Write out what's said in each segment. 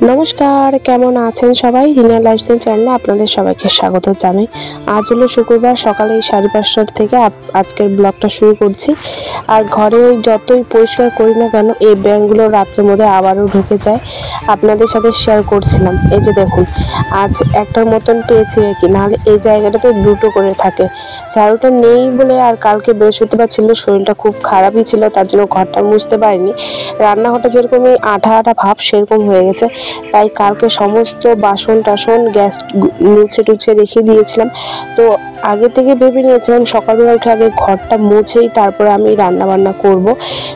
নমস্কার, কেমন আছেন সবাই? রিনা লাইফস্টাইল চ্যানেলে আপনাদের সবাইকে স্বাগত জানাই। আজ হলো শুক্রবার, সকালে 5:30 থেকে আজকের ব্লগটা শুরু করছি। আর ঘরে যতই পরিষ্কার করি না কেন, এই ব্যাঙগুলো রাত্রের মধ্যে আবারও ঢুকে যায়। আপনাদের সাথে শেয়ার করছিলাম। এই যে দেখুন, আজ একটার মতন পেয়েছি আর কি, নাহলে এই জায়গাটাতে দুটো করে থাকে। ঝাড়ুটা নেই বলে, আর কালকে বৃহস্পতিবার ছিল, শরীরটা খুব খারাপই ছিল, তার জন্য ঘরটা মুছতে পারিনি। রান্নাঘরটা যেরকমই আঠা আঠা ভাব সেরকম হয়ে গেছে, তাই কালকে সমস্ত বাসন টাসন গ্যাস মুছে টুছে রেখে দিয়েছিলাম। তো আগে থেকে ভেবে নিয়েছিলাম সকালবেলা উঠে আগে ঘরটা মুছেই তারপরে আমি রান্না বান্না করব,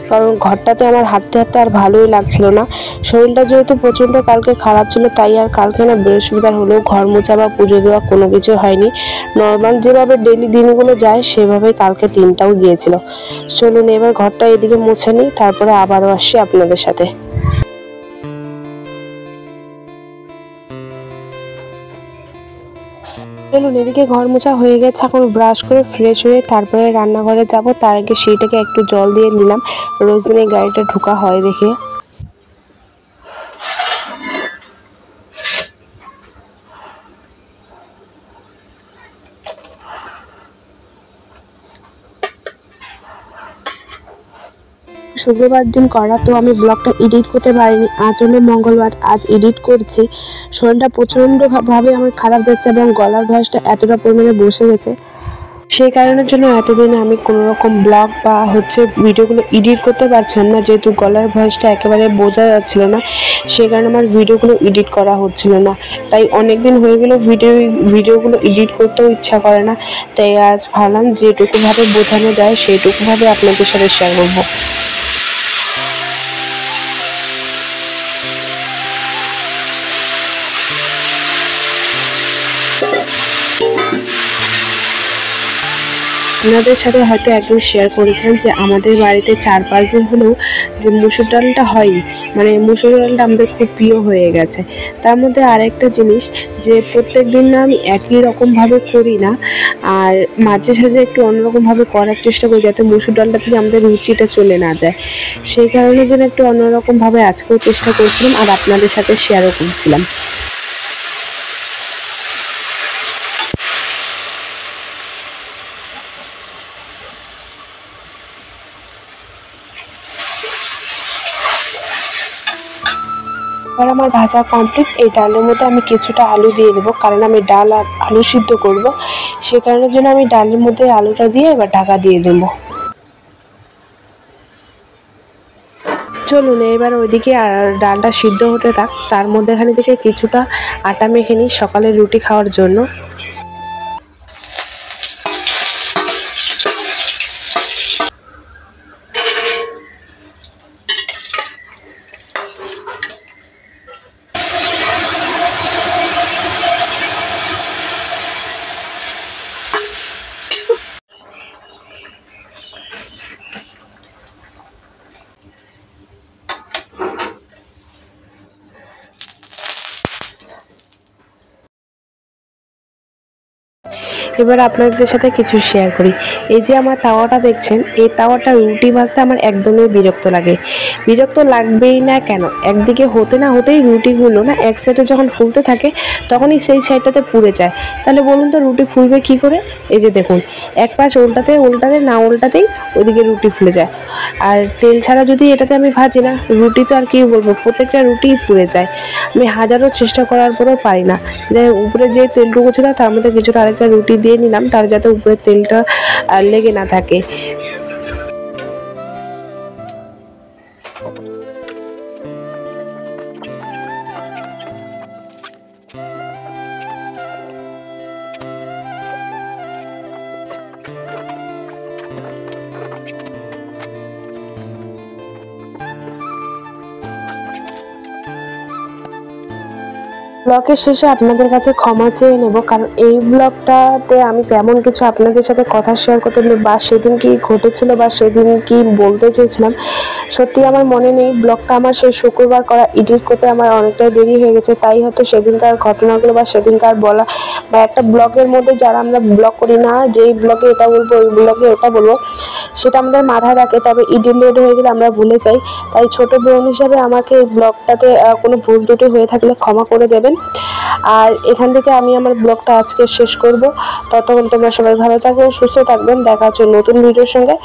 কারণ ঘরটাতে আমার হাঁটতে হাঁটতে আর ভালোই লাগছিল না। শরীরটা যেহেতু প্রচণ্ড কালকে খারাপ ছিল, তাই আর কালকে না বৃহস্পতিবার হলেও ঘর মোছা বা পুজো দেওয়া কোনো কিছু হয়নি। নর্মাল যেভাবে ডেলি দিনগুলো যায় সেভাবেই কালকে দিনটাও গিয়েছিল। চলুন এবার ঘরটা এদিকে মুছে নিই, তারপরে আবারও আসছি আপনাদের সাথে। চলুন, এদিকে ঘর মোছা হয়ে গেছে, এখন ব্রাশ করে ফ্রেশ হয়ে তারপরে রান্নাঘরে যাব। তার আগে সেইটাকে একটু জল দিয়ে নিলাম, রোজ দিনে গাড়িটা ঢোকা হয় দেখে। শুক্রবার দিন করা, তো আমি ব্লগটা এডিট করতে পারিনি। আজ হলো মঙ্গলবার, আজ এডিট করছি। শরীরটা প্রচণ্ডভাবে আমার খারাপ যাচ্ছে এবং গলার ভয়েসটা এতটা পরিমাণে বসে গেছে, সেই কারণের জন্য এতদিনে আমি কোনো রকম ব্লগ বা ভিডিওগুলো এডিট করতে পারছিলাম না, যেহেতু গলার ভয়েসটা একেবারে বোঝা যাচ্ছিল না। সেই কারণে আমার ভিডিওগুলো এডিট করা হচ্ছিল না। তাই অনেক দিন হয়ে গেল ভিডিওগুলো এডিট করতেও ইচ্ছা করে না। তাই আজ ভাবলাম যেটুকুভাবে বোঝানো যায় সেইটুকুভাবে আপনাদের সাথে শেয়ার করবো। আপনাদের সাথে হয়তো একদিন শেয়ার করেছিলাম যে আমাদের বাড়িতে 4-5 দিন হলেও যে মুসুর ডালটা হয়, মানে মুসুর ডালটা আমাদের খুব প্রিয় হয়ে গেছে। তার মধ্যে আরেকটা জিনিস, যে প্রত্যেক দিন না আমি একই রকমভাবে করি না, আর মাঝে সাঝে একটু অন্যরকমভাবে করার চেষ্টা করি, যাতে মুসুর ডালটা থেকে আমাদের রুচিটা চলে না যায়। সেই কারণে যেন একটু অন্যরকমভাবে আজকেও চেষ্টা করছিলাম, আর আপনাদের সাথে শেয়ারও করছিলাম। এবার আমার ভাজা কমপ্লিট। এই ডালের মধ্যে আমি কিছুটা আলু দিয়ে দেবো, কারণ আমি ডাল আর আলু সিদ্ধ করব। সে কারণের জন্য আমি ডালের মধ্যে আলুটা দিয়ে এবার ঢাকা দিয়ে দেবো। চলুন এবার ওইদিকে ডালটা সিদ্ধ হতে থাক, তার মধ্যেখানে থেকে কিছুটা আটা মেখে নিই সকালে রুটি খাওয়ার জন্য। এবার আপনাদের সাথে কিছু শেয়ার করি। এই যে আমার তাওয়াটা দেখছেন, এই তাওয়াটা রুটি ভাজতে আমার একদমই বিরক্ত লাগে। বিরক্ত লাগবেই না কেন, একদিকে হতে না হতেই রুটিগুলো না এক সাইডে যখন ফুলতে থাকে তখনই সেই সাইডটাতে পুড়ে যায়। তাহলে বলুন তো রুটি ফুলবে কী করে? এই যে দেখুন, এক পাশ উল্টাতে উল্টাতে না উল্টাতেই ওইদিকে রুটি ফুলে যায়। আর তেল ছাড়া যদি এটাতে আমি ভাজি না, রুটি তো আর কি বলবো, প্রত্যেকটা রুটিই পুড়ে যায়। আমি হাজারো চেষ্টা করার পরেও পারি না। যে উপরে যে তেলটুকু ছিল তার মধ্যে কিছুটা আরেকটা রুটি দিয়ে নিলাম, তার যাতে উপরে তেলটা লেগে না থাকে। ব্লগের শেষে আপনাদের কাছে ক্ষমা চেয়ে নেব, কারণ এই ব্লগটাতে আমি তেমন কিছু আপনাদের সাথে কথা শেয়ার করতে বা সেদিন কি ঘটেছিল বা সেদিন কি বলতে চেয়েছিলাম সত্যি আমার মনে নেই। ব্লগটা আমার সেই শুক্রবার করা, এডিট করতে আমার অনেকটাই দেরি হয়ে গেছে, তাই হয়তো সেদিনকার ঘটনাগুলো বা সেদিনকার বলা বা একটা ব্লগের মধ্যে যারা আমরা ব্লগ করি না, যেই ব্লগে এটা বলবো ওই ব্লগে ওটা বলবো, সেটা আমাদের মাথায় রাখে, তবে এডিট লেট হয়ে গেলে আমরা ভুলে যাই। তাই ছোট বোন হিসাবে আমাকে এই ব্লগটাতে কোনো ভুল ত্রুটি হয়ে থাকলে ক্ষমা করে দেবেন। আর এখান থেকে আমি আমার ব্লগটা আজকে শেষ করব। ততক্ষণ তোমরা সবাই ভালো থাকবেন, সুস্থ থাকবেন, দেখা হচ্ছে নতুন ভিডিওর সঙ্গে।